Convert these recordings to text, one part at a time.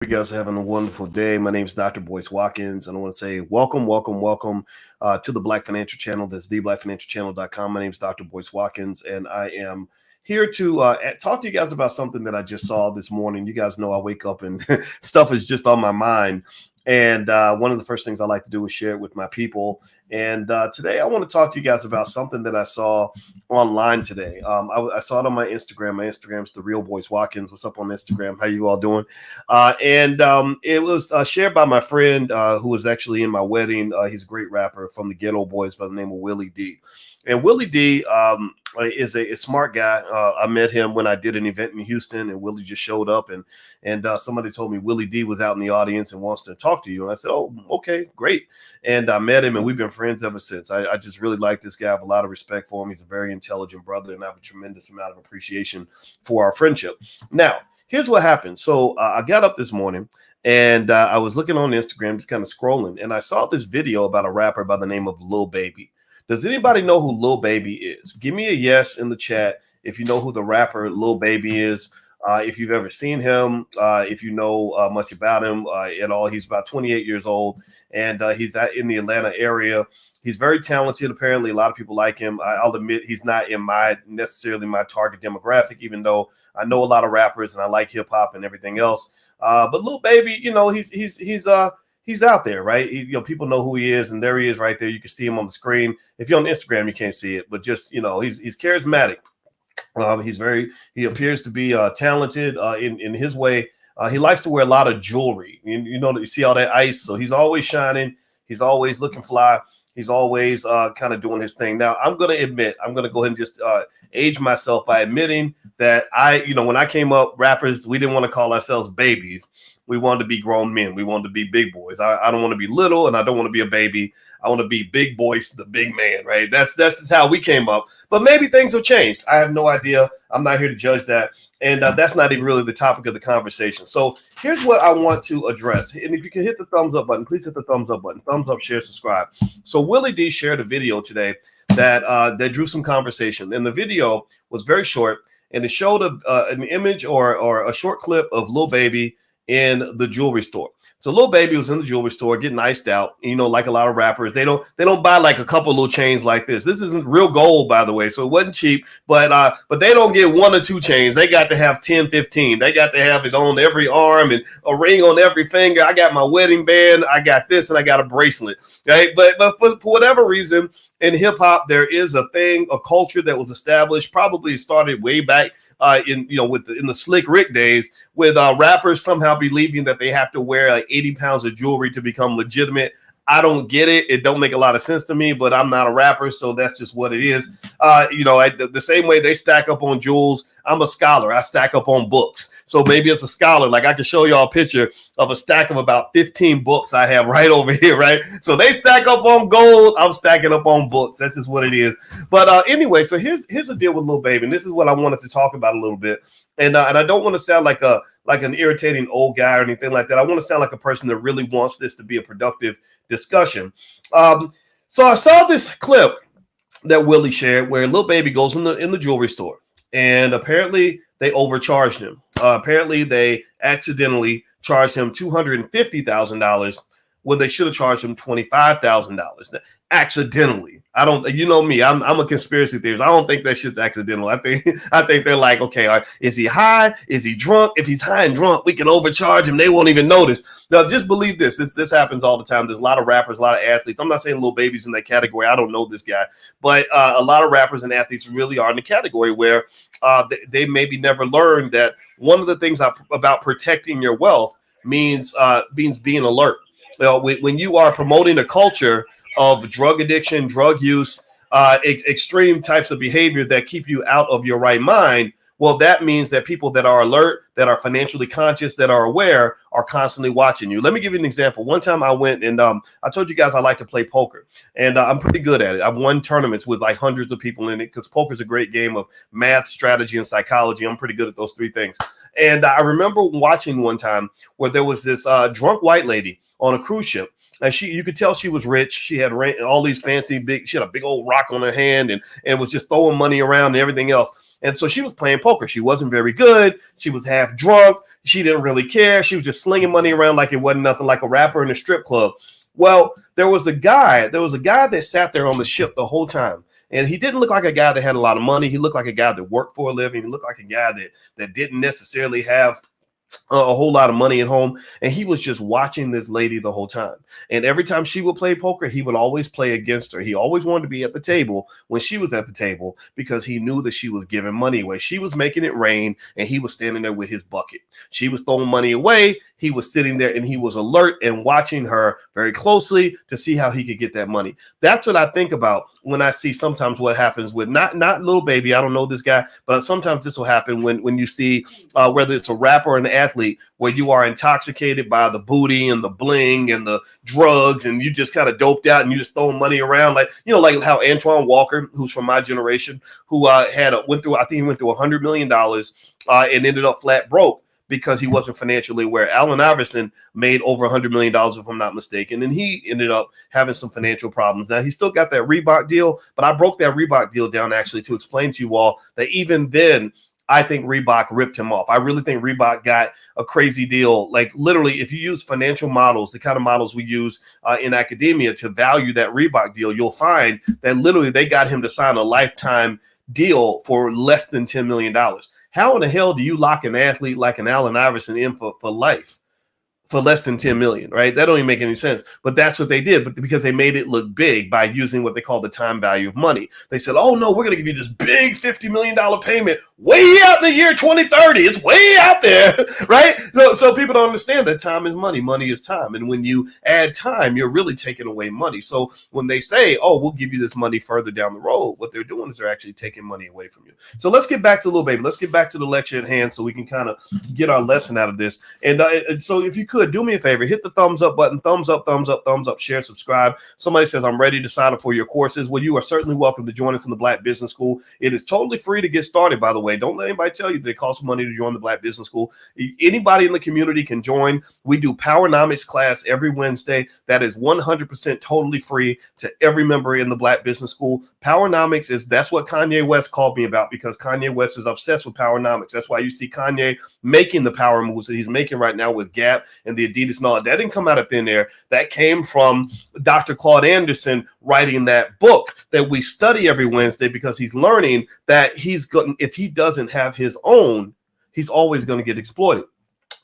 You guys are having a wonderful day. My name is Dr. Boyce Watkins, and I want to say welcome to the Black Financial Channel. That's theblackfinancialchannel.com. My name is Dr. Boyce Watkins, and I am here to talk to you guys about something that I just saw this morning. You guys know I wake up and stuff is just on my mind. And one of the first things I like to do is share it with my people. And today I want to talk to you guys about something that I saw online today. I saw it on my Instagram. My Instagram's the Real Boyce Watkins. What's up on Instagram? How you all doing? And it was shared by my friend who was actually in my wedding. He's a great rapper from the Ghetto Boys by the name of Willie D. And Willie D is a smart guy. I met him when I did an event in Houston, and Willie just showed up, and somebody told me Willie D was out in the audience and wants to talk to you. And I said, "Oh, okay, great." And I met him, and we've been friends ever since. I just really like this guy. I have a lot of respect for him. He's a very intelligent brother, and I have a tremendous amount of appreciation for our friendship. Now, here's what happened. So I got up this morning and I was looking on Instagram, just kind of scrolling, and I saw this video about a rapper by the name of Lil Baby. Does anybody know who Lil Baby is? Give me a yes in the chat if you know who the rapper Lil Baby is. If you've ever seen him, if you know much about him at all. He's about 28 years old, and he's in the Atlanta area. He's very talented. Apparently, a lot of people like him. I'll admit he's not in necessarily my target demographic, even though I know a lot of rappers and I like hip hop and everything else. But Lil Baby, he's out there, right? People know who he is, and there he is right there. You can see him on the screen. If you're on Instagram, you can't see it, but just he's charismatic. He appears to be talented in his way. He likes to wear a lot of jewelry. You see all that ice, so he's always shining. He's always looking fly. He's always kind of doing his thing. Now, I'm going to go ahead and just age myself by admitting that when I came up, rappers, we didn't want to call ourselves babies. We wanted to be grown men. We wanted to be big boys. I don't want to be little, and I don't want to be a baby. I want to be big boys, the big man, right? That's just how we came up. But maybe things have changed. I have no idea. I'm not here to judge that. And that's not even really the topic of the conversation. So here's what I want to address. And if you can hit the thumbs up button, please hit the thumbs up button. Thumbs up, share, subscribe. So Willie D shared a video today that drew some conversation. And the video was very short, and it showed an image or a short clip of Lil Baby in the jewelry store. So Lil Baby was in the jewelry store getting iced out. Like a lot of rappers, they don't buy like a couple little chains like this. This isn't real gold, by the way, so it wasn't cheap. But they don't get one or two chains. They got to have 10, 15. They got to have it on every arm and a ring on every finger. I got my wedding band. I got this, and I got a bracelet. Right? But for whatever reason, in hip hop, there is a culture that was established. Probably started way back in the Slick Rick days, with rappers somehow believing that they have to wear like 80 pounds of jewelry to become legitimate. I don't get it. It don't make a lot of sense to me, but I'm not a rapper, so that's just what it is. The same way they stack up on jewels, I'm a scholar. I stack up on books. So maybe as a scholar, like I can show y'all a picture of a stack of about 15 books I have right over here, right? So they stack up on gold. I'm stacking up on books. That's just what it is. But anyway, so here's the deal with Lil Baby, and this is what I wanted to talk about a little bit. And I don't want to sound like an irritating old guy or anything like that. I want to sound like a person that really wants this to be a productive discussion. So I saw this clip that Willie shared where Lil Baby goes in the jewelry store, and apparently they overcharged him. Apparently they accidentally charged him $250,000 when they should have charged him $25,000. Accidentally. I don't, me, I'm a conspiracy theorist. I don't think that shit's accidental. I think they're like, okay, is he high? Is he drunk? If he's high and drunk, we can overcharge him. They won't even notice. Now, just believe this. This happens all the time. There's a lot of rappers, a lot of athletes. I'm not saying Lil Baby's in that category. I don't know this guy, but a lot of rappers and athletes really are in the category where they maybe never learned that one of the things about protecting your wealth means being alert. When you are promoting a culture of drug addiction, drug use, extreme types of behavior that keep you out of your right mind, well, that means that people that are alert, that are financially conscious, that are aware, are constantly watching you. Let me give you an example. One time I went and I told you guys I like to play poker, and I'm pretty good at it. I've won tournaments with like hundreds of people in it because poker is a great game of math, strategy, and psychology. I'm pretty good at those three things. And I remember watching one time where there was this drunk white lady on a cruise ship. And you could tell she was rich. She had all these fancy she had a big old rock on her hand and was just throwing money around and everything else. And so she was playing poker. She wasn't very good. She was half drunk. She didn't really care. She was just slinging money around like it wasn't nothing, like a rapper in a strip club. Well, there was a guy that sat there on the ship the whole time. And he didn't look like a guy that had a lot of money. He looked like a guy that worked for a living. He looked like a guy that didn't necessarily have a whole lot of money at home, and he was just watching this lady the whole time. And every time she would play poker, he would always play against her. He always wanted to be at the table when she was at the table because he knew that she was giving money away. She was making it rain, and he was standing there with his bucket. She was throwing money away. He was sitting there, and he was alert and watching her very closely to see how he could get that money. That's what I think about when I see sometimes what happens with not Lil Baby. I don't know this guy, but sometimes this will happen when you see whether it's a rapper or an athlete, where you are intoxicated by the booty and the bling and the drugs, and you just kind of doped out and you just throwing money around, like like how Antoine Walker, who's from my generation, who went through $100 million and ended up flat broke because he wasn't financially aware. Allen Iverson made over $100 million, if I'm not mistaken, and he ended up having some financial problems. Now, he still got that Reebok deal, but I broke that Reebok deal down actually to explain to you all that even then, I think Reebok ripped him off. I really think Reebok got a crazy deal. Like literally, if you use financial models, the kind of models we use in academia to value that Reebok deal, you'll find that literally they got him to sign a lifetime deal for less than $10 million. How in the hell do you lock an athlete like an Allen Iverson in for life for less than 10 million, right? That don't even make any sense. But that's what they did, but because they made it look big by using what they call the time value of money. They said, oh no, we're going to give you this big $50 million payment way out in the year 2030. It's way out there, right? So people don't understand that time is money. Money is time. And when you add time, you're really taking away money. So when they say, oh, we'll give you this money further down the road, what they're doing is they're actually taking money away from you. So let's get back to Lil Baby. Let's get back to the lecture at hand so we can kind of get our lesson out of this. And so if you could, do me a favor, hit the thumbs up button, thumbs up, share, subscribe. Somebody says, I'm ready to sign up for your courses. Well, you are certainly welcome to join us in the Black Business School. It is totally free to get started, by the way. Don't let anybody tell you that it costs money to join the Black Business School. Anybody in the community can join. We do Powernomics class every Wednesday. That is 100% totally free to every member in the Black Business School. Powernomics that's what Kanye West called me about, because Kanye West is obsessed with Powernomics. That's why you see Kanye making the power moves that he's making right now with Gap and the Adidas and all that. That didn't come out of thin air. That came from Dr. Claude Anderson writing that book that we study every Wednesday, because he's learning that if he doesn't have his own, he's always going to get exploited.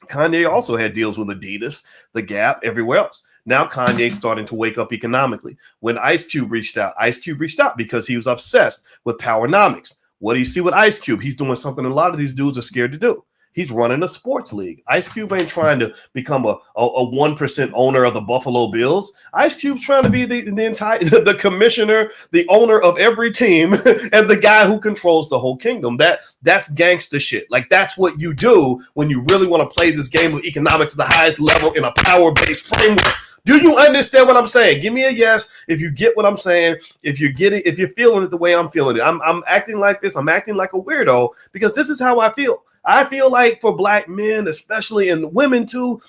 Kanye also had deals with Adidas, the Gap, everywhere else. Now Kanye's starting to wake up economically. When Ice Cube reached out because he was obsessed with Powernomics. What do you see with Ice Cube? He's doing something a lot of these dudes are scared to do. He's running a sports league. Ice Cube ain't trying to become a 1% owner of the Buffalo Bills. Ice Cube's trying to be the commissioner, the owner of every team, and the guy who controls the whole kingdom. That's gangster shit. Like, that's what you do when you really want to play this game of economics at the highest level in a power-based framework. Do you understand what I'm saying? Give me a yes if you get what I'm saying. If you get it, if you're feeling it the way I'm feeling it. I'm acting like this. I'm acting like a weirdo because this is how I feel. I feel like for Black men, especially, and women too,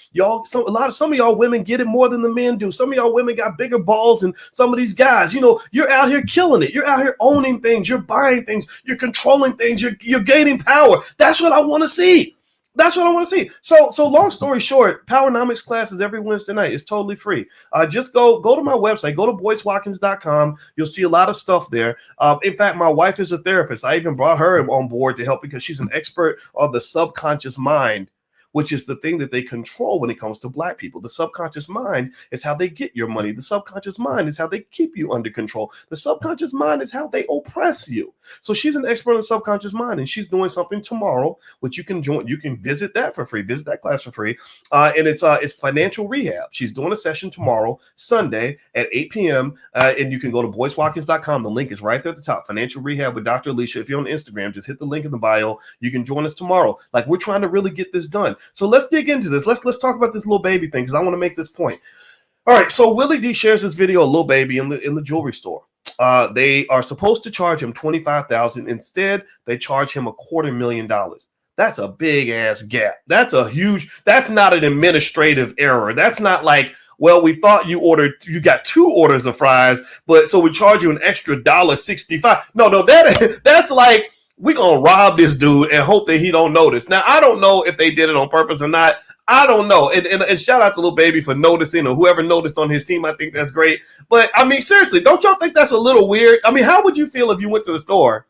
some of y'all women get it more than the men do. Some of y'all women got bigger balls than some of these guys. You're out here killing it. You're out here owning things. You're buying things. You're controlling things. You're gaining power. That's what I want to see. That's what I want to see. So long story short, Powernomics classes every Wednesday night. It's totally free. Just go to my website. Go to boycewatkins.com. You'll see a lot of stuff there. In fact, my wife is a therapist. I even brought her on board to help because she's an expert on the subconscious mind, which is the thing that they control when it comes to Black people. The subconscious mind is how they get your money. The subconscious mind is how they keep you under control. The subconscious mind is how they oppress you. So she's an expert on the subconscious mind, and she's doing something tomorrow, which you can join. You can visit that for free. Visit that class for free. And it's financial rehab. She's doing a session tomorrow, Sunday at 8 p.m. And you can go to boycewatkins.com. The link is right there at the top. Financial rehab with Dr. Alicia. If you're on Instagram, just hit the link in the bio. You can join us tomorrow. Like, we're trying to really get this done. So let's dig into this. Let's talk about this Lil Baby thing, because I want to make this point. All right, so Willie D shares this video of Lil Baby in the jewelry store. They are supposed to charge him $25,000. Instead, they charge him $250,000. That's a big ass gap. That's not an administrative error. That's not like, well, we thought you got 2 orders of fries, but so we charge you an extra $1.65. No, that's like we gonna rob this dude and hope that he don't notice. Now, I don't know if they did it on purpose or not. I don't know. And shout out to Lil Baby for noticing, or whoever noticed on his team. I think that's great. But I mean, seriously, don't y'all think that's a little weird? I mean, how would you feel if you went to the store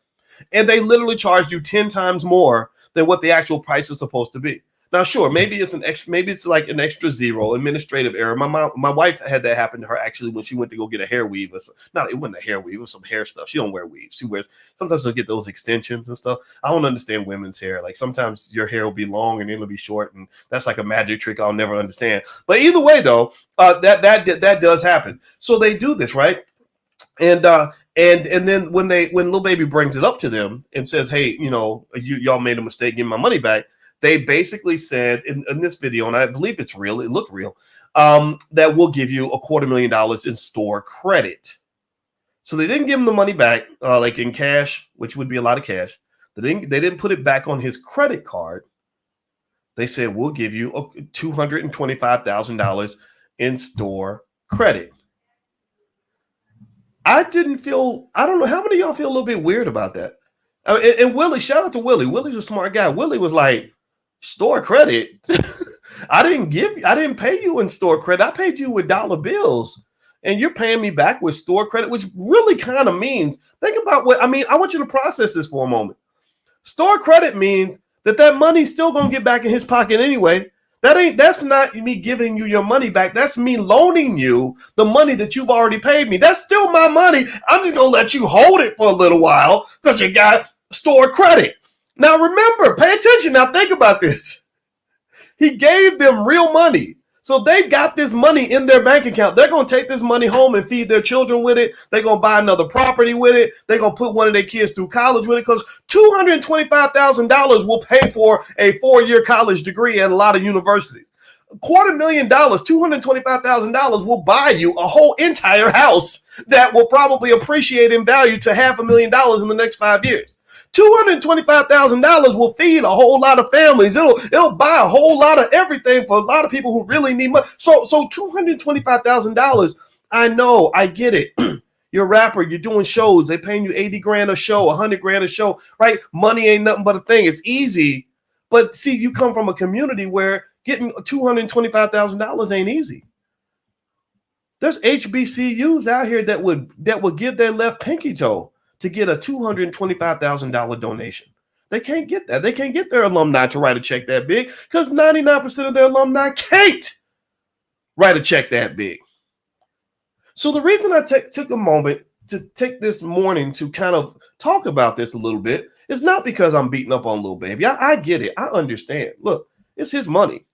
and they literally charged you 10 times more than what the actual price is supposed to be? Now, sure, maybe it's an extra, maybe it's like an extra zero, administrative error. My wife had that happen to her actually when she went to go get a hair weave. Not, it wasn't a hair weave, it was some hair stuff. She don't wear weaves. She wears, sometimes she'll get those extensions and stuff. I don't understand women's hair. Like sometimes your hair will be long and it'll be short, and that's like a magic trick I'll never understand. But either way, though, that does happen. So they do this, right? And then when Lil Baby brings it up to them and says, "Hey, y'all made a mistake, give my money back," they basically said in this video, and I believe it's real, it looked real, that we'll give you $250,000 in store credit. So they didn't give him the money back, like in cash, which would be a lot of cash. They didn't put it back on his credit card. They said, we'll give you $225,000 in store credit. I don't know, how many of y'all feel a little bit weird about that? And Willie, shout out to Willie. Willie's a smart guy. Willie was like, store credit? I didn't pay you in store credit. I paid you with dollar bills. And you're paying me back with store credit, which really kind of means, think about I want you to process this for a moment. Store credit means that money's still going to get back in his pocket anyway. That's not me giving you your money back. That's me loaning you the money that you've already paid me. That's still my money. I'm just going to let you hold it for a little while because you got store credit. Now remember, pay attention. Now think about this. He gave them real money. So they've got this money in their bank account. They're going to take this money home and feed their children with it. They're going to buy another property with it. They're going to put one of their kids through college with it, because $225,000 will pay for a 4-year college degree at a lot of universities. $250,000, $225,000 will buy you a whole entire house that will probably appreciate in value to $500,000 in the next 5 years. $225,000 will feed a whole lot of families. It'll buy a whole lot of everything for a lot of people who really need money. So $225,000. I know, I get it. You're a rapper, you're doing shows. They paying you 80 grand a show, 100 grand a show, right? Money ain't nothing but a thing. It's easy. But see, you come from a community where getting $225,000 ain't easy. There's HBCUs out here that would give their left pinky toe to get a $225,000 donation. They can't get that. They can't get their alumni to write a check that big, because 99% of their alumni can't write a check that big. So the reason I took a moment to take this morning to kind of talk about this a little bit is not because I'm beating up on Lil Baby. I get it. I understand. Look, it's his money.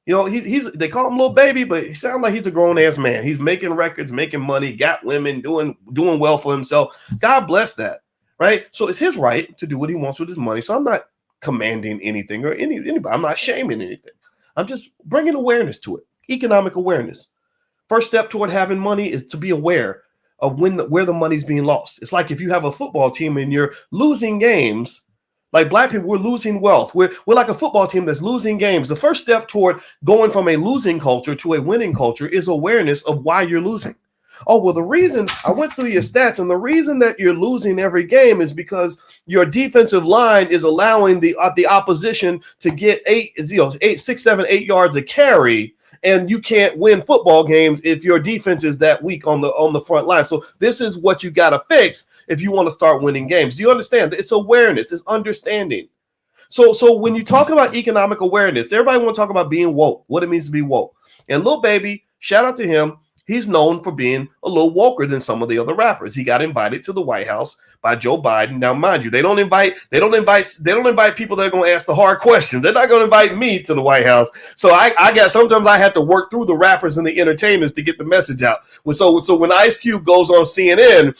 They call him Lil Baby, but he sounds like he's a grown-ass man. He's making records, making money, got women, doing well for himself. God bless that, right? So it's his right to do what he wants with his money. So I'm not commanding anything or anybody. I'm not shaming anything. I'm just bringing awareness to it, economic awareness. First step toward having money is to be aware of where the money's being lost. It's like if you have a football team and you're losing games. Like black people, we're losing wealth. We're like a football team that's losing games. The first step toward going from a losing culture to a winning culture is awareness of why you're losing. Oh, well, the reason I went through your stats, and the reason that you're losing every game is because your defensive line is allowing the opposition to get 6, 7, 8 yards a carry. And you can't win football games if your defense is that weak on the front line. So this is what you got to fix if you want to start winning games. Do you understand? It's awareness. It's understanding. So when you talk about economic awareness, everybody want to talk about being woke, what it means to be woke. And Lil Baby, shout out to him. He's known for being a little woker than some of the other rappers. He got invited to the White House by Joe Biden. Now, mind you, they don't invite people that are going to ask the hard questions. They're not going to invite me to the White House. So sometimes I have to work through the rappers and the entertainers to get the message out. So when Ice Cube goes on CNN,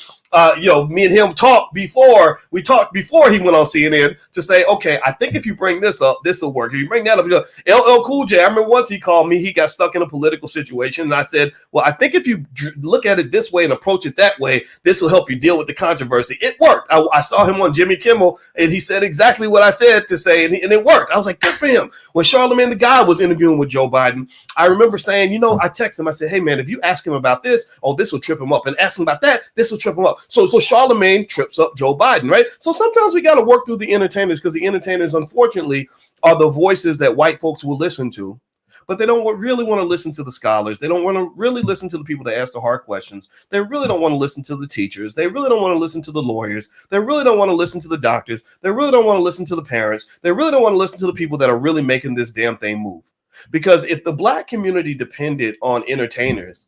me and him talked before he went on CNN to say, okay, I think if you bring this up, this will work. If you bring that up, LL Cool J, I remember once he called me, he got stuck in a political situation. And I said, well, I think if you look at it this way and approach it that way, this will help you deal with the controversy. it worked. I saw him on Jimmy Kimmel, and he said exactly what I said to say, and it worked. I was like, good for him. When Charlamagne the God was interviewing with Joe Biden, I remember saying, I texted him. I said, hey, man, if you ask him about this, this will trip him up. And ask him about that, this will trip him up. So Charlamagne trips up Joe Biden, right? So sometimes we got to work through the entertainers, because the entertainers, unfortunately, are the voices that white folks will listen to. But they don't really want to listen to the scholars. They don't want to really listen to the people that ask the hard questions. They really don't want to listen to the teachers. They really don't want to listen to the lawyers. They really don't want to listen to the doctors. They really don't want to listen to the parents. They really don't want to listen to the people that are really making this damn thing move. Because if the Black community depended on entertainers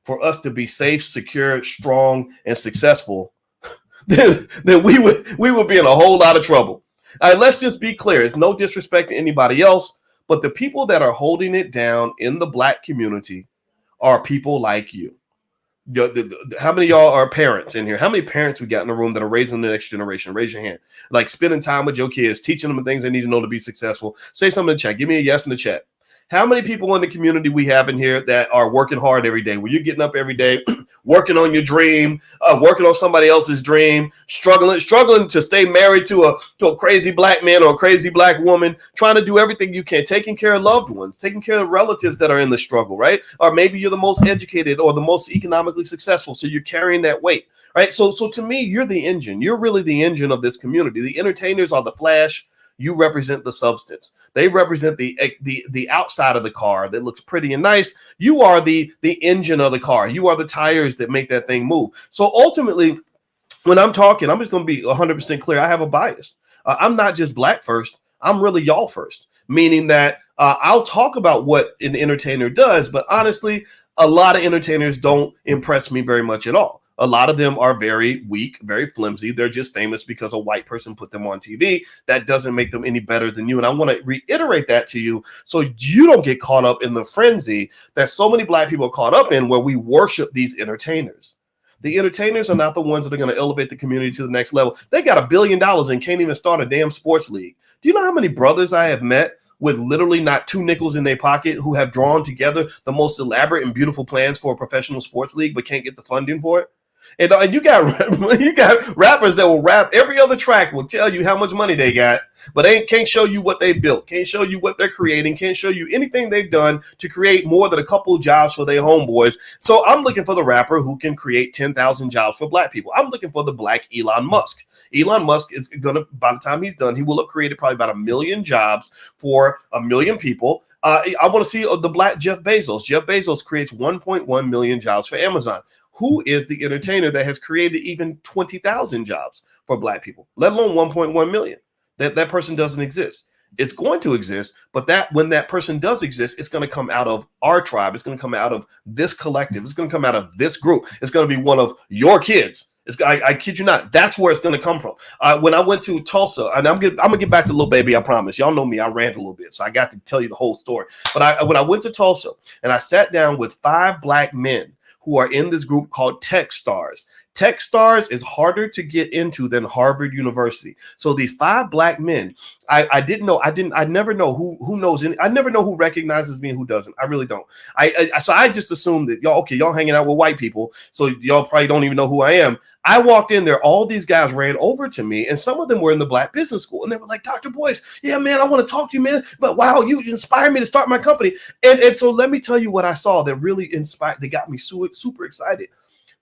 for us to be safe, secure, strong, and successful, then we would be in a whole lot of trouble. All right, let's just be clear. It's no disrespect to anybody else, but the people that are holding it down in the Black community are people like you. How many of y'all are parents in here? How many parents we got in the room that are raising the next generation? Raise your hand. Like spending time with your kids, teaching them the things they need to know to be successful. Say something in the chat. Give me a yes in the chat. How many people in the community we have in here that are working hard every day? Where you're getting up every day, working on your dream, working on somebody else's dream, struggling to stay married to a crazy Black man or a crazy Black woman, trying to do everything you can, taking care of loved ones, taking care of relatives that are in the struggle, right? Or maybe you're the most educated or the most economically successful, so you're carrying that weight, right? So to me, you're the engine. You're really the engine of this community. The entertainers are the flash. You represent the substance. They represent the outside of the car that looks pretty and nice. You are the engine of the car. You are the tires that make that thing move. So ultimately, when I'm talking, I'm just going to be 100% clear. I have a bias. I'm not just Black first. I'm really y'all first, meaning that I'll talk about what an entertainer does, but honestly, a lot of entertainers don't impress me very much at all. A lot of them are very weak, very flimsy. They're just famous because a white person put them on TV. That doesn't make them any better than you. And I want to reiterate that to you so you don't get caught up in the frenzy that so many Black people are caught up in, where we worship these entertainers. The entertainers are not the ones that are going to elevate the community to the next level. They got $1 billion and can't even start a damn sports league. Do you know how many brothers I have met with literally not 2 nickels in their pocket who have drawn together the most elaborate and beautiful plans for a professional sports league but can't get the funding for it? And you got rappers that will rap every other track, will tell you how much money they got, but can't show you what they built, can't show you what they're creating, can't show you anything they've done to create more than a couple of jobs for their homeboys. So I'm looking for the rapper who can create 10,000 jobs for Black people. I'm looking for the Black Elon Musk. Elon Musk is gonna, by the time he's done, he will have created probably about 1 million jobs for 1 million people. I want to see the Black Jeff Bezos. Jeff Bezos creates 1.1 million jobs for Amazon. Who is the entertainer that has created even 20,000 jobs for Black people, let alone 1.1 million? That person doesn't exist. It's going to exist, but when that person does exist, it's going to come out of our tribe. It's going to come out of this collective. It's going to come out of this group. It's going to be one of your kids. I kid you not. That's where it's going to come from. When I went to Tulsa, and I'm gonna get back to Lil Baby. I promise. Y'all know me. I rant a little bit, so I got to tell you the whole story. But when I went to Tulsa and I sat down with 5 Black men who are in this group called Tech Stars. Tech Stars is harder to get into than Harvard University. So these 5 Black men, I never know who knows any, I never know who recognizes me and who doesn't. I really don't. So I just assumed that y'all hanging out with white people, so y'all probably don't even know who I am. I walked in there, all these guys ran over to me, and some of them were in the Black Business School, and they were like, Dr. Boyce, yeah, man, I want to talk to you, man, but wow, you inspired me to start my company. And so let me tell you what I saw that really inspired, they got me super excited.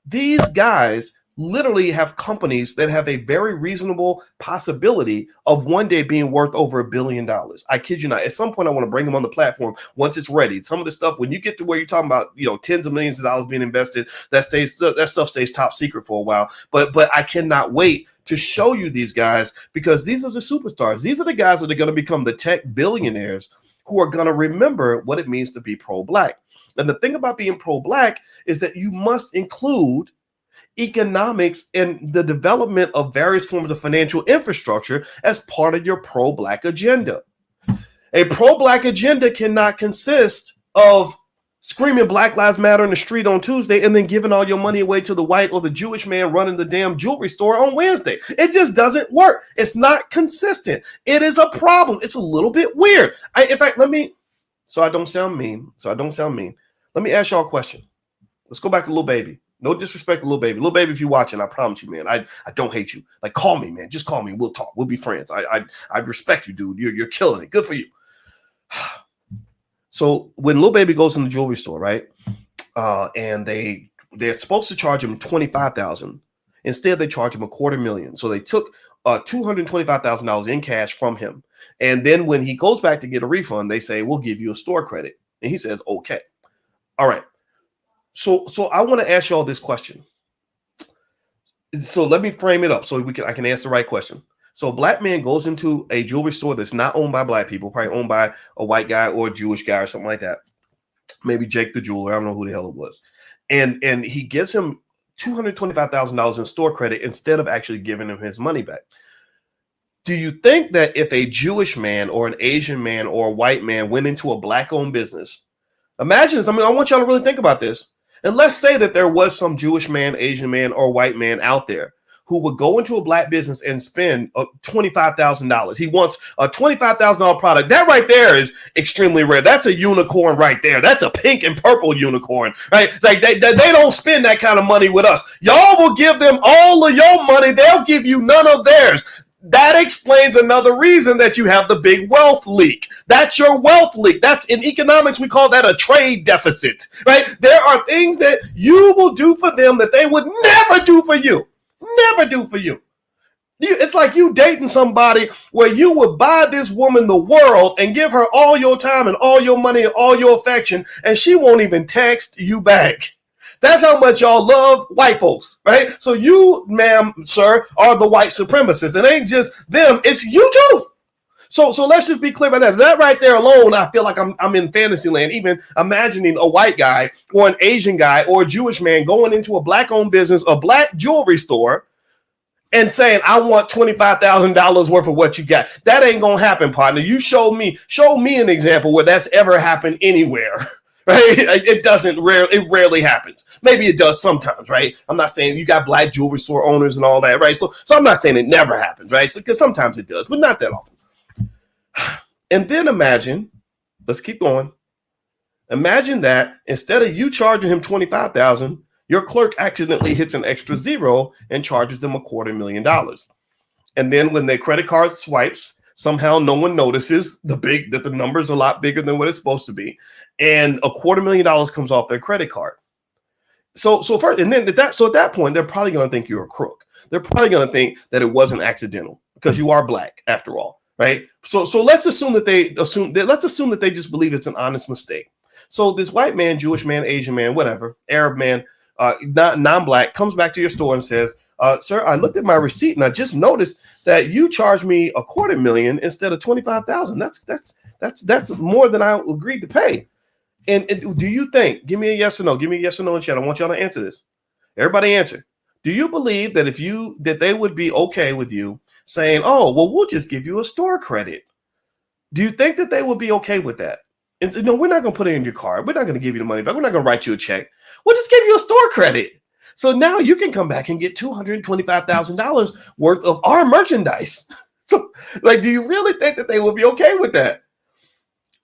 These guys literally have companies that have a very reasonable possibility of one day being worth over $1 billion. I kid you not. At some point, I want to bring them on the platform once it's ready. Some of the stuff, when you get to where you're talking about, tens of millions of dollars being invested, that stuff stays top secret for a while. But I cannot wait to show you these guys, because these are the superstars. These are the guys that are going to become the tech billionaires who are going to remember what it means to be pro-Black. And the thing about being pro-Black is that you must include economics and the development of various forms of financial infrastructure as part of your pro-Black agenda. A pro-Black agenda cannot consist of screaming Black Lives Matter in the street on Tuesday and then giving all your money away to the white or the Jewish man running the damn jewelry store on Wednesday. It just doesn't work. It's not consistent. It is a problem. It's a little bit weird. In fact, so I don't sound mean. Let me ask y'all a question. Let's go back to Lil Baby. No disrespect to Lil Baby. Lil Baby, if you're watching, I promise you, man, I don't hate you. Like, call me, man. Just call me. We'll talk. We'll be friends. I respect you, dude. You're killing it. Good for you. So when Lil Baby goes in the jewelry store, right? And they're supposed to charge him $25,000. Instead, they charge him $250,000. So they took $225,000 in cash from him. And then when he goes back to get a refund, they say, we'll give you a store credit. And he says, okay. All right. So I want to ask y'all this question. So let me frame it up so I can answer the right question. So a black man goes into a jewelry store that's not owned by black people, probably owned by a white guy or a Jewish guy or something like that. Maybe Jake the jeweler. I don't know who the hell it was. And he gives him $225,000 in store credit instead of actually giving him his money back. Do you think that if a Jewish man or an Asian man or a white man went into a black-owned business, imagine this. I mean, I want y'all to really think about this. And let's say that there was some Jewish man, Asian man, or white man out there who would go into a black business and spend $25,000. He wants a $25,000 product. That right there is extremely rare. That's a unicorn right there. That's a pink and purple unicorn, right? Like they don't spend that kind of money with us. Y'all will give them all of your money. They'll give you none of theirs. That explains another reason that you have the big wealth leak. That's your wealth leak. That's in economics, we call that a trade deficit, right? There are things that you will do for them that they would never do for you. Never do for you. It's like you dating somebody where you would buy this woman the world and give her all your time and all your money and all your affection, and she won't even text you back. That's how much y'all love white folks, right? So you, ma'am, sir, are the white supremacists. It ain't just them, it's you too. So let's just be clear about that. That right there alone, I feel like I'm in fantasy land, even imagining a white guy or an Asian guy or a Jewish man going into a black-owned business, a black jewelry store, and saying, I want $25,000 worth of what you got. That ain't going to happen, partner. You show me an example where that's ever happened anywhere. Right? It rarely happens. Maybe it does sometimes, right? I'm not saying you got black jewelry store owners and all that, right? So I'm not saying it never happens, right? So, because sometimes it does, but not that often. And then imagine, let's keep going. Imagine that instead of you charging him $25,000, your clerk accidentally hits an extra zero and charges them $250,000. And then when their credit card swipes, somehow no one notices that the number's a lot bigger than what it's supposed to be, and $250,000 comes off their credit card. So first, and then at that point, they're probably going to think you're a crook. They're probably going to think that it wasn't accidental because you are black after all, right? So let's assume that they just believe it's an honest mistake. So this white man, Jewish man, Asian man, whatever, Arab man, non-black comes back to your store and says, sir, I looked at my receipt and I just noticed that you charged me $250,000 instead of $25,000. That's more than I agreed to pay. And do you think, give me a yes or no, give me a yes or no in chat. I want y'all to answer this. Everybody answer. Do you believe that they would be okay with you saying, oh, well, we'll just give you a store credit? Do you think that they would be okay with that? And say, no, we're not going to put it in your card. We're not going to give you the money back. We're not going to write you a check. We'll just give you a store credit. So now you can come back and get $225,000 worth of our merchandise. So, like, do you really think that they would be okay with that?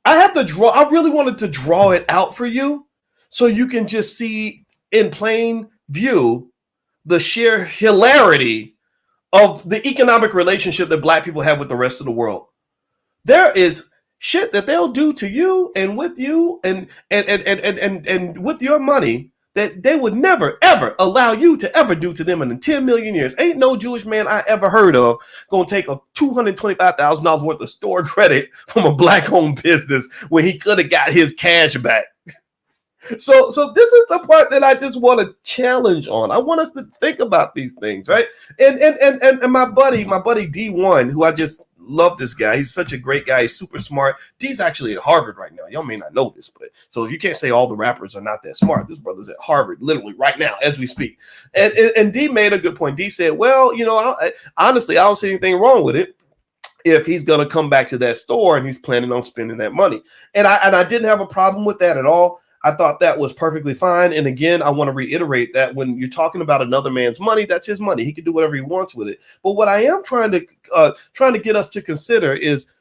I really wanted to draw it out for you so you can just see in plain view the sheer hilarity of the economic relationship that black people have with the rest of the world. There is shit that they'll do to you and with you and with your money that they would never, ever allow you to ever do to them in 10 million years. Ain't no Jewish man I ever heard of going to take a $225,000 worth of store credit from a black-owned business when he could have got his cash back. So this is the part that I just want to challenge on. I want us to think about these things, right? And my buddy D1, who I just love this guy. He's such a great guy. He's super smart. D's actually at Harvard right now. Y'all may not know this, but so you can't say all the rappers are not that smart. This brother's at Harvard literally right now as we speak. And D made a good point. D said, well, honestly, I don't see anything wrong with it if he's going to come back to that store and he's planning on spending that money. And I didn't have a problem with that at all. I thought that was perfectly fine. And again, I want to reiterate that when you're talking about another man's money, that's his money. He can do whatever he wants with it. But what I am trying to get us to consider is,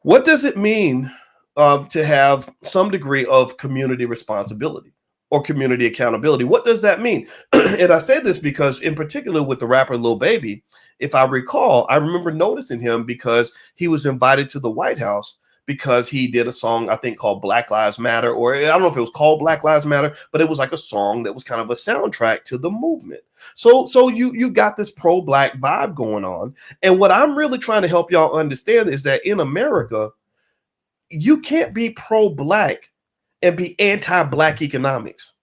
what does it mean to have some degree of community responsibility? or community accountability. What does that mean? And I say this because, in particular, with the rapper Lil Baby, if I recall, I remember noticing him because he was invited to the White House because he did a song, I think, called Black Lives Matter, or I don't know if it was called Black Lives Matter, but it was like a song that was kind of a soundtrack to the movement. So you got this pro-black vibe going on. And what I'm really trying to help y'all understand is that in America, you can't be pro-black and be anti-black economics.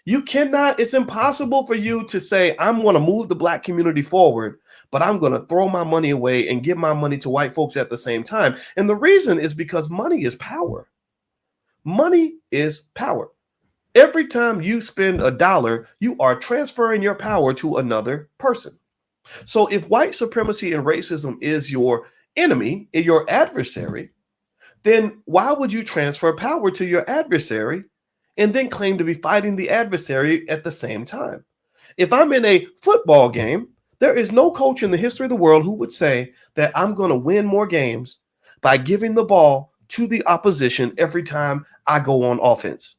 You cannot, it's impossible for you to say, I'm going to move the black community forward, but I'm going to throw my money away and give my money to white folks at the same time. And the reason is because money is power. Money is power. Every time you spend $1, you are transferring your power to another person. So if white supremacy and racism is your enemy, your adversary, then why would you transfer power to your adversary and then claim to be fighting the adversary at the same time? If I'm in a football game, there is no coach in the history of the world who would say that I'm going to win more games by giving the ball to the opposition every time I go on offense.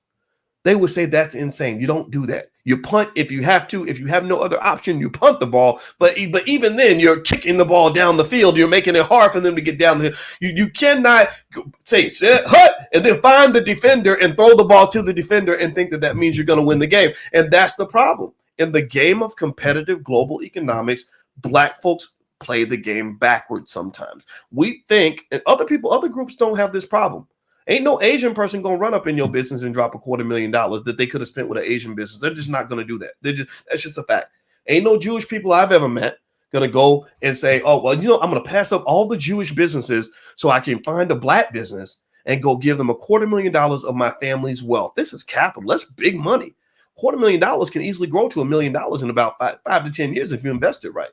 They would say that's insane. You don't do that. You punt if you have to. If you have no other option, you punt the ball. But even then, you're kicking the ball down the field. You're making it hard for them to get down the field. You cannot say, sit, hut, and then find the defender and throw the ball to the defender and think that that means you're going to win the game. And that's the problem. In the game of competitive global economics, black folks play the game backwards sometimes. We think, and other groups don't have this problem. Ain't no Asian person gonna run up in your business and drop $250,000 that they could have spent with an Asian business. They're just not gonna do that. That's just a fact. Ain't no Jewish people I've ever met gonna go and say, oh, well, I'm gonna pass up all the Jewish businesses so I can find a black business and go give them $250,000 of my family's wealth. This is capital. That's big money. $250,000 can easily grow to $1 million in about 5 to 10 years if you invest it right.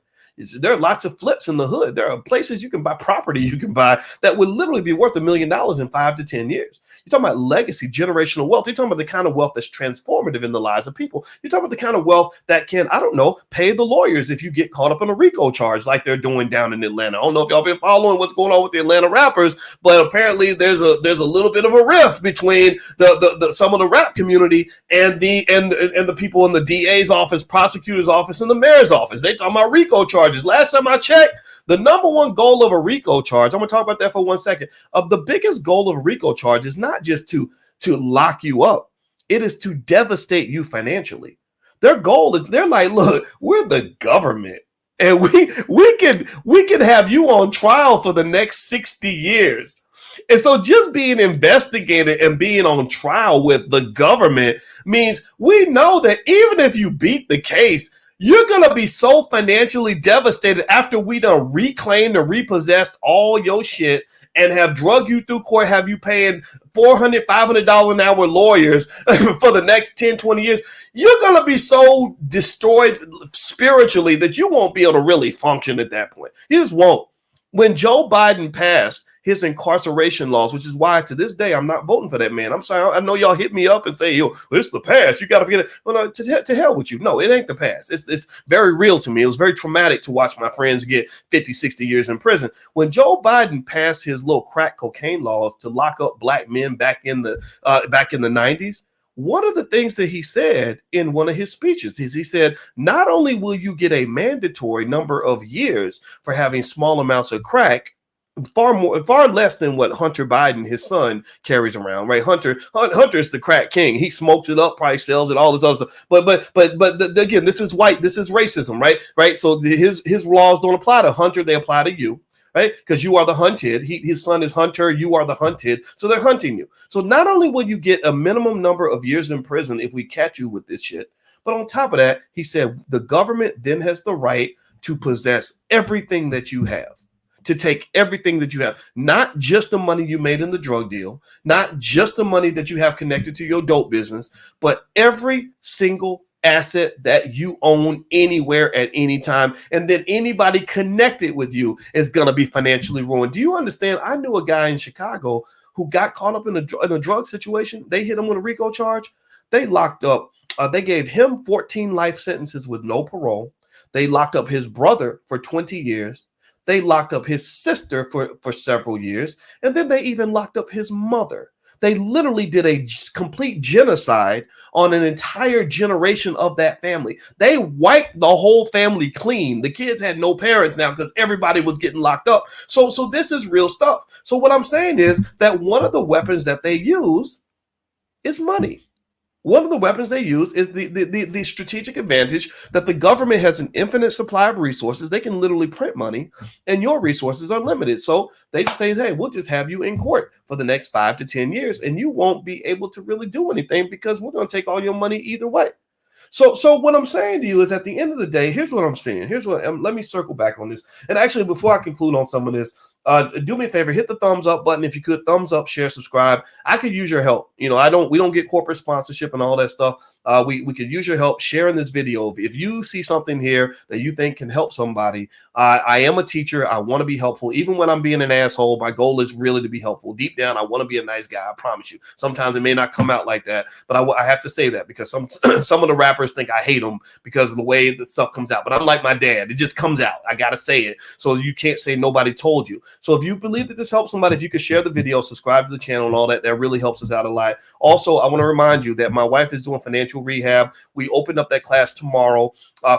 There are lots of flips in the hood. There are places you can buy property you can buy that would literally be worth $1 million in 5 to 10 years. You're talking about legacy, generational wealth. You're talking about the kind of wealth that's transformative in the lives of people. You're talking about the kind of wealth that can, I don't know, pay the lawyers if you get caught up in a RICO charge like they're doing down in Atlanta. I don't know if y'all been following what's going on with the Atlanta rappers, but apparently there's a little bit of a rift between the some of the rap community and the people in the DA's office, prosecutor's office, and the mayor's office. They talking about RICO charges. Last time I checked, the number one goal of a RICO charge, I'm going to talk about that for 1 second, of the biggest goal of a RICO charge is not just to lock you up. It is to devastate you financially. Their goal is, they're like, look, we're the government and we can have you on trial for the next 60 years. And so just being investigated and being on trial with the government means we know that even if you beat the case, you're going to be so financially devastated after we done reclaimed and repossessed all your shit and have drug you through court, have you paying $400, $500 an hour lawyers for the next 10, 20 years. You're going to be so destroyed spiritually that you won't be able to really function at that point. You just won't. When Joe Biden passed his incarceration laws, which is why to this day I'm not voting for that man. I'm sorry. I know y'all hit me up and say, yo, it's the past. You got to forget it. Well, no, to hell with you. No, it ain't the past. It's very real to me. It was very traumatic to watch my friends get 50, 60 years in prison. When Joe Biden passed his little crack cocaine laws to lock up black men back in the 90s, one of the things that he said in one of his speeches is he said, not only will you get a mandatory number of years for having small amounts of crack, far less than what Hunter Biden, his son, carries around, right? Hunter's the crack king. He smokes it up, probably sells it, all this other stuff. But again, this is white. This is racism, right? So his laws don't apply to Hunter. They apply to you, right? Because you are the hunted. His son is Hunter. You are the hunted. So they're hunting you. So not only will you get a minimum number of years in prison if we catch you with this shit, but on top of that, he said the government then has the right to possess everything that you have. To take everything that you have, not just the money you made in the drug deal, not just the money that you have connected to your dope business, but every single asset that you own anywhere at any time. And then anybody connected with you is going to be financially ruined. Do you understand? I knew a guy in Chicago who got caught up in a drug situation. They hit him with a RICO charge. They locked up. They gave him 14 life sentences with no parole. They locked up his brother for 20 years. They locked up his sister for several years, and then they even locked up his mother. They literally did a complete genocide on an entire generation of that family. They wiped the whole family clean. The kids had no parents now because everybody was getting locked up. So this is real stuff. So what I'm saying is that one of the weapons that they use is money. One of the weapons they use is the strategic advantage that the government has an infinite supply of resources. They can literally print money, and your resources are limited. So they just say, hey, we'll just have you in court for the next 5 to 10 years, and you won't be able to really do anything because we're going to take all your money either way. So what I'm saying to you is at the end of the day, here's what I'm saying. Let me circle back on this. And actually, before I conclude on some of this, do me a favor, hit the thumbs up button if you could. Thumbs up, share, subscribe. I could use your help. We don't get corporate sponsorship and all that stuff. We could use your help sharing this video. If you see something here that you think can help somebody, I am a teacher. I want to be helpful. Even when I'm being an asshole, my goal is really to be helpful. Deep down, I want to be a nice guy. I promise you. Sometimes it may not come out like that, but I have to say that because some of the rappers think I hate them because of the way the stuff comes out. But I'm like my dad. It just comes out. I got to say it. So you can't say nobody told you. So if you believe that this helps somebody, if you could share the video, subscribe to the channel and all that, that really helps us out a lot. Also, I want to remind you that my wife is doing financial rehab. We opened up that class tomorrow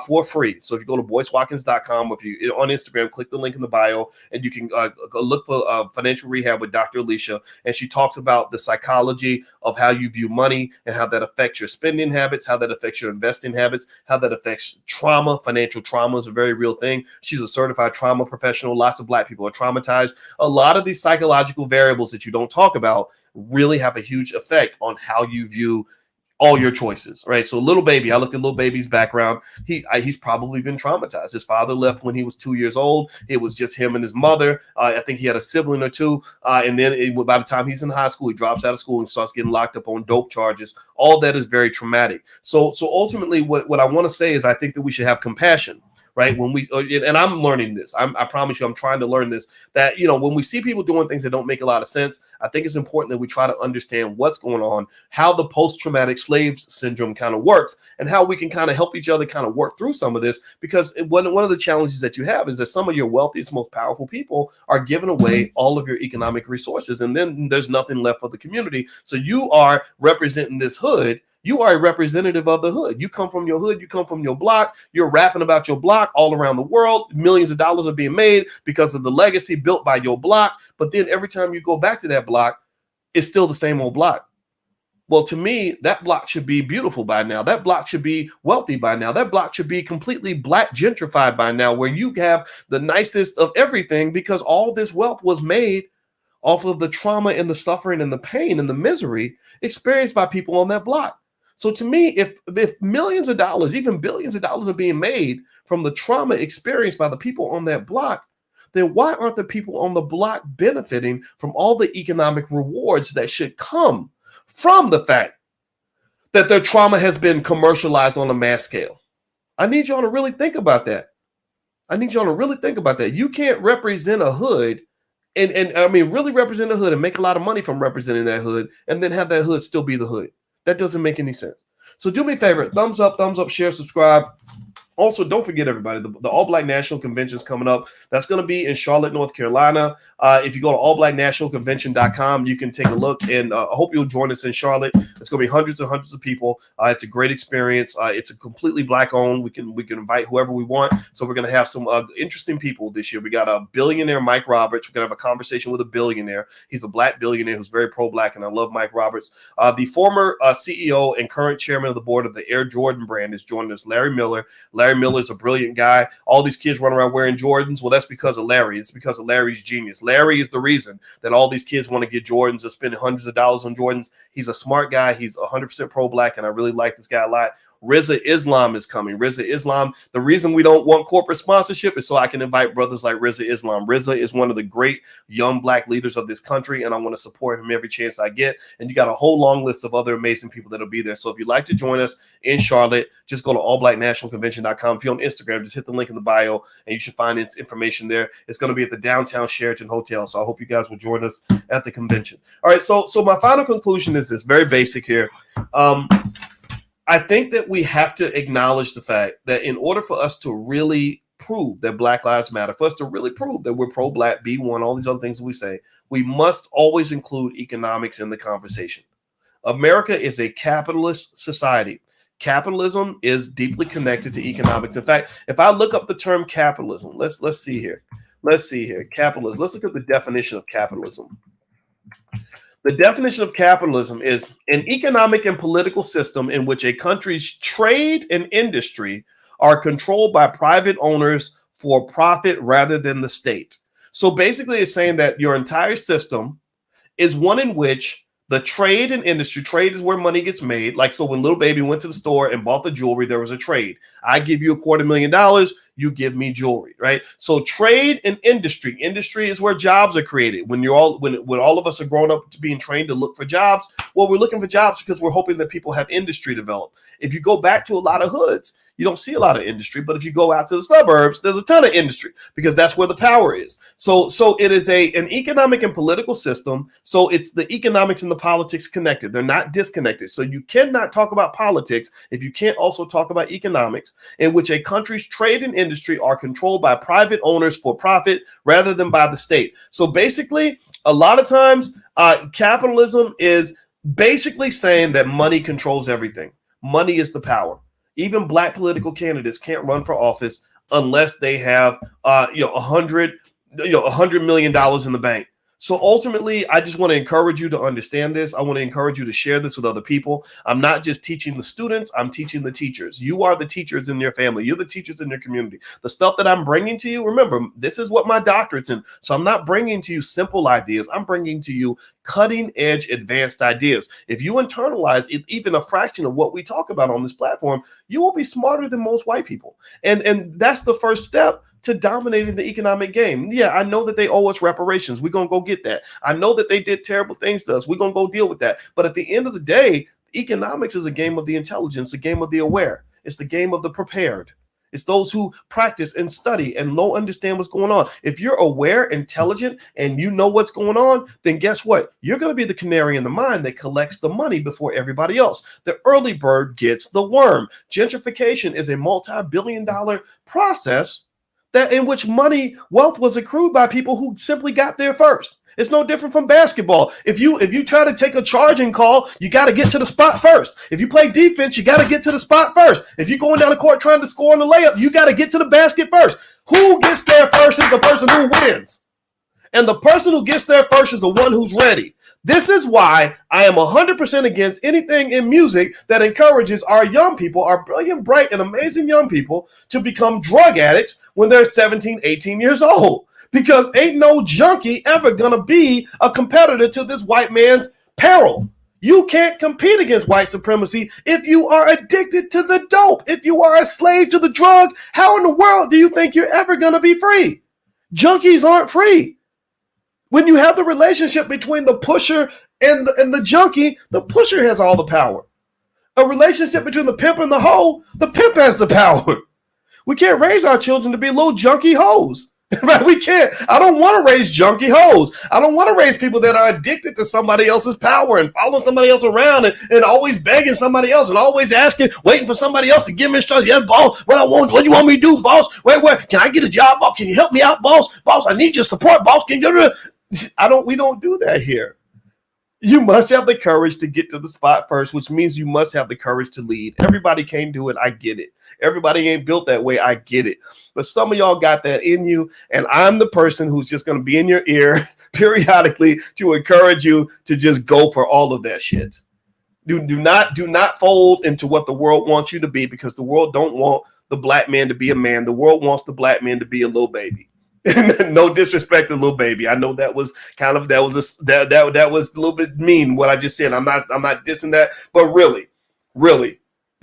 for free. So if you go to boycewatkins.com, or if you on Instagram, click the link in the bio, and you can go look for financial rehab with Dr. Alicia. And she talks about the psychology of how you view money and how that affects your spending habits, how that affects your investing habits, how that affects trauma. Financial trauma is a very real thing. She's a certified trauma professional. Lots of Black people are traumatized. A lot of these psychological variables that you don't talk about really have a huge effect on how you view all your choices, right? So Lil Baby, I looked at Lil Baby's background. He's probably been traumatized. His father left when he was 2 years old. It was just him and his mother. I think he had a sibling or two. And then by the time he's in high school, he drops out of school and starts getting locked up on dope charges. All that is very traumatic. So ultimately, what I want to say is I think that we should have compassion. Right. When we and I'm learning this, I promise you, I'm trying to learn this, that, when we see people doing things that don't make a lot of sense, I think it's important that we try to understand what's going on, how the post-traumatic slave syndrome kind of works, and how we can kind of help each other kind of work through some of this. Because one of the challenges that you have is that some of your wealthiest, most powerful people are giving away all of your economic resources. And then there's nothing left for the community. So you are representing this hood. You are a representative of the hood. You come from your hood. You come from your block. You're rapping about your block all around the world. Millions of dollars are being made because of the legacy built by your block. But then every time you go back to that block, it's still the same old block. Well, to me, that block should be beautiful by now. That block should be wealthy by now. That block should be completely Black gentrified by now, where you have the nicest of everything because all this wealth was made off of the trauma and the suffering and the pain and the misery experienced by people on that block. So to me, if millions of dollars, even billions of dollars are being made from the trauma experienced by the people on that block, then why aren't the people on the block benefiting from all the economic rewards that should come from the fact that their trauma has been commercialized on a mass scale? I need y'all to really think about that. You can't represent a hood and I mean, really represent a hood and make a lot of money from representing that hood and then have that hood still be the hood. That doesn't make any sense. So do me a favor, thumbs up, share, subscribe. Also, don't forget, everybody, the All Black National Convention is coming up. That's going to be in Charlotte, North Carolina. If you go to allblacknationalconvention.com, you can take a look, and I hope you'll join us in Charlotte. It's going to be hundreds and hundreds of people. It's a great experience. It's a completely Black-owned. We can invite whoever we want. So we're going to have some interesting people this year. We got a billionaire, Mike Roberts. We're going to have a conversation with a billionaire. He's a Black billionaire who's very pro-Black, and I love Mike Roberts. The former CEO and current chairman of the board of the Air Jordan brand is joining us, Larry Miller. Larry Miller is a brilliant guy. All these kids run around wearing Jordans. Well, that's because of Larry. It's because of Larry's genius. Larry is the reason that all these kids want to get Jordans or spend hundreds of dollars on Jordans. He's a smart guy. He's 100% pro-Black, and I really like this guy a lot. Rizza Islam is coming. Rizza Islam. The reason we don't want corporate sponsorship is so I can invite brothers like Rizza Islam. Rizza is one of the great young Black leaders of this country, and I want to support him every chance I get. And you got a whole long list of other amazing people that'll be there. So if you'd like to join us in Charlotte, just go to allblacknationalconvention.com. If you're on Instagram, just hit the link in the bio, and you should find information there. It's going to be at the downtown Sheraton Hotel. So I hope you guys will join us at the convention. All right. So my final conclusion is this, very basic here. I think that we have to acknowledge the fact that in order for us to really prove that Black Lives Matter, for us to really prove that we're pro-Black, be one, all these other things that we say, we must always include economics in the conversation. America is a capitalist society. Capitalism is deeply connected to economics. In fact, if I look up the term capitalism, let's see here. Let's see here. Capitalism. Let's look at the definition of capitalism. The definition of capitalism is an economic and political system in which a country's trade and industry are controlled by private owners for profit rather than the state. So basically, it's saying that your entire system is one in which the trade and industry, trade is where money gets made. Like, so when Lil Baby went to the store and bought the jewelry, there was a trade. I give you $250,000, you give me jewelry, right? So trade and industry is where jobs are created. When all of us are growing up to being trained to look for jobs, well, we're looking for jobs because we're hoping that people have industry develop. If you go back to a lot of hoods, you don't see a lot of industry, but if you go out to the suburbs, there's a ton of industry because that's where the power is. So it is an economic and political system. So it's the economics and the politics connected. They're not disconnected. So you cannot talk about politics if you can't also talk about economics, in which a country's trade and industry are controlled by private owners for profit rather than by the state. So basically, a lot of times, capitalism is basically saying that money controls everything. Money is the power. Even black political candidates can't run for office unless they have, $100 million in the bank. So ultimately, I just want to encourage you to understand this. I want to encourage you to share this with other people. I'm not just teaching the students, I'm teaching the teachers. You are the teachers in your family. You're the teachers in your community. The stuff that I'm bringing to you, remember, this is what my doctorate's in. So I'm not bringing to you simple ideas. I'm bringing to you cutting edge advanced ideas. If you internalize even a fraction of what we talk about on this platform, you will be smarter than most white people. And that's the first step to dominating the economic game. Yeah, I know that they owe us reparations. We're going to go get that. I know that they did terrible things to us. We're going to go deal with that. But at the end of the day, economics is a game of the intelligence, a game of the aware. It's the game of the prepared. It's those who practice and study and understand what's going on. If you're aware, intelligent, and you know what's going on, then guess what? You're going to be the canary in the mine that collects the money before everybody else. The early bird gets the worm. Gentrification is a multi-billion-dollar process that in which wealth was accrued by people who simply got there first. It's no different from basketball. If you try to take a charging call, you got to get to the spot first. If you play defense, you got to get to the spot first. If you're going down the court trying to score on the layup, you got to get to the basket first. Who gets there first is the person who wins. And the person who gets there first is the one who's ready. This is why I am 100% against anything in music that encourages our young people, our brilliant, bright, and amazing young people to become drug addicts when they're 17, 18 years old. Because ain't no junkie ever gonna be a competitor to this white man's peril. You can't compete against white supremacy if you are addicted to the dope. If you are a slave to the drug, how in the world do you think you're ever gonna be free? Junkies aren't free. When you have the relationship between the pusher and the junkie, the pusher has all the power. A relationship between the pimp and the hoe, the pimp has the power. We can't raise our children to be little junkie hoes. Right? We can't. I don't want to raise junkie hoes. I don't want to raise people that are addicted to somebody else's power and following somebody else around and always begging somebody else and always asking, waiting for somebody else to give me instructions. Yeah, boss, what do you want me to do, boss? Wait, can I get a job, boss? Can you help me out, boss? Boss, I need your support, boss. Can you? We don't do that here. You must have the courage to get to the spot first, which means you must have the courage to lead. Everybody can't do it. I get it. Everybody ain't built that way. I get it. But some of y'all got that in you. And I'm the person who's just going to be in your ear periodically to encourage you to just go for all of that shit. Do not fold into what the world wants you to be, because the world don't want the black man to be a man. The world wants the black man to be a little baby. No disrespect to Lil Baby. I know that was that was a little bit mean what I just said. I'm not dissing that, but really,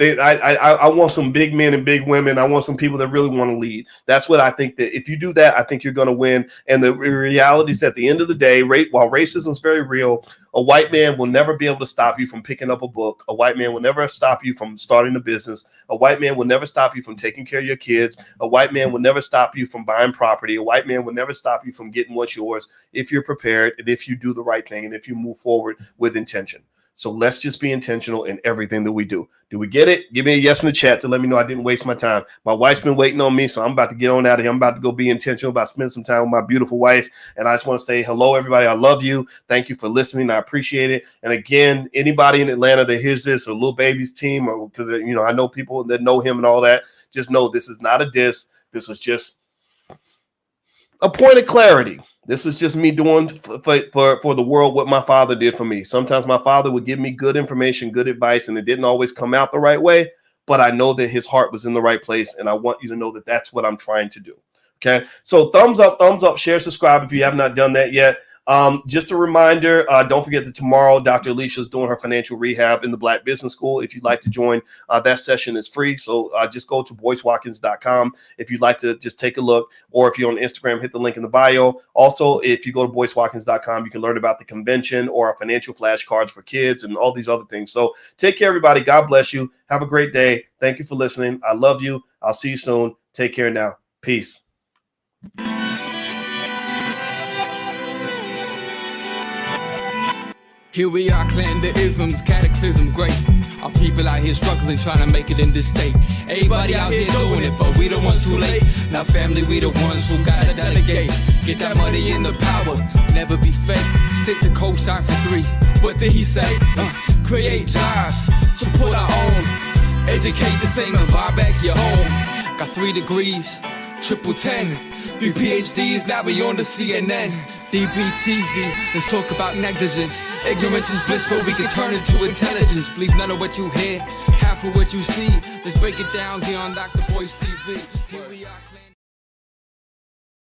I want some big men and big women. I want some people that really want to lead. That's what I think. That if you do that, I think you're going to win. And the reality is, at the end of the day, while racism is very real, a white man will never be able to stop you from picking up a book. A white man will never stop you from starting a business. A white man will never stop you from taking care of your kids. A white man will never stop you from buying property. A white man will never stop you from getting what's yours if you're prepared and if you do the right thing and if you move forward with intention. So let's just be intentional in everything that we do. Do we get it? Give me a yes in the chat to let me know I didn't waste my time. My wife's been waiting on me, so I'm about to get on out of here. I'm about to go be intentional about spending some time with my beautiful wife. And I just want to say hello, everybody. I love you. Thank you for listening. I appreciate it. And again, anybody in Atlanta that hears this, or Lil Baby's team, or because I know people that know him and all that, just know this is not a diss. This is just a point of clarity. This is just me doing for the world what my father did for me. Sometimes my father would give me good information, good advice, and it didn't always come out the right way, but I know that his heart was in the right place, and I want you to know that that's what I'm trying to do. Okay, so thumbs up, share, subscribe if you have not done that yet. Just a reminder, don't forget that tomorrow Dr. Alicia is doing her financial rehab in the Black Business School. If you'd like to join, that session is free. So just go to boycewatkins.com if you'd like to just take a look, or if you're on Instagram, hit the link in the bio. Also, if you go to boycewatkins.com, you can learn about the convention or our financial flashcards for kids and all these other things. So take care, everybody. God bless you. Have a great day. Thank you for listening. I love you. I'll see you soon. Take care now. Peace. Here we are, clan the isms, cataclysm, great. Our people out here struggling, trying to make it in this state. Everybody out here doing it, but we the ones who late. Now family, we the ones who gotta delegate. Get that money in the power, never be fake. Stick to co-sign for 3. What did he say? Create jobs, support our own. Educate the same and buy back your home. Got 3 degrees, triple 10. 3 PhDs, now we on the CNN. DBTV, let's talk about negligence. Ignorance is bliss, but we can turn it to intelligence. Believe none of what you hear, half of what you see. Let's break it down here on Dr. Boyce TV. Here we are.